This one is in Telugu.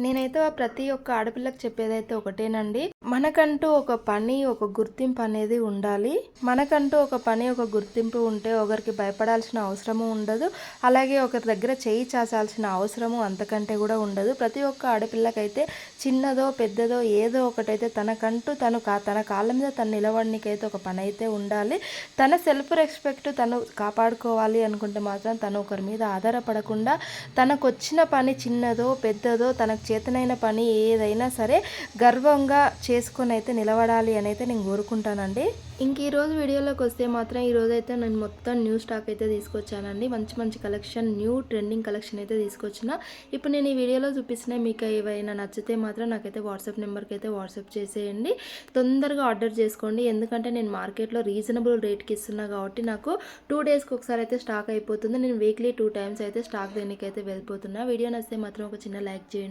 నేనైతే ప్రతి ఒక్క ఆడపిల్లకి చెప్పేదైతే ఒకటేనండి. మనకంటూ ఒక పని, ఒక గుర్తింపు అనేది ఉండాలి. మనకంటూ ఒక పని, ఒక గుర్తింపు ఉంటే ఒకరికి భయపడాల్సిన అవసరము ఉండదు. అలాగే ఒకరి దగ్గర చేయి చాచాల్సిన అవసరము అంతకంటే కూడా ఉండదు. ప్రతి ఒక్క ఆడపిల్లకైతే చిన్నదో పెద్దదో ఏదో ఒకటైతే తనకంటూ తన కాళ్ళ మీద తను నిలవడానికైతే ఒక పని అయితే ఉండాలి. తన సెల్ఫ్ రెస్పెక్ట్ తను కాపాడుకోవాలి అనుకుంటే మాత్రం తను ఒకరి మీద ఆధారపడకుండా తనకొచ్చిన పని చిన్నదో పెద్దదో తనకు చేతనైన పని ఏదైనా సరే గర్వంగా చేసుకొని అయితే నిలబడాలి అని అయితే నేను కోరుకుంటానండి. ఇంక ఈరోజు వీడియోలోకి వస్తే మాత్రం ఈరోజు అయితే నేను మొత్తం న్యూ స్టాక్ అయితే తీసుకొచ్చానండి. మంచి మంచి కలెక్షన్, న్యూ ట్రెండింగ్ కలెక్షన్ అయితే తీసుకొచ్చిన. ఇప్పుడు నేను ఈ వీడియోలో చూపిస్తున్న మీకు ఏవైనా నచ్చితే మాత్రం నాకైతే వాట్సాప్ నెంబర్కి అయితే వాట్సాప్ చేసేయండి. తొందరగా ఆర్డర్ చేసుకోండి. ఎందుకంటే నేను మార్కెట్లో రీజనబుల్ రేట్కి ఇస్తున్నా కాబట్టి నాకు 2 డేస్కి ఒకసారి అయితే స్టాక్ అయిపోతుంది. నేను వీక్లీ 2 టైమ్స్ అయితే స్టాక్ దేనికైతే వెళ్ళిపోతున్నా. వీడియో నచ్చితే మాత్రం ఒక చిన్న లైక్ చేయండి.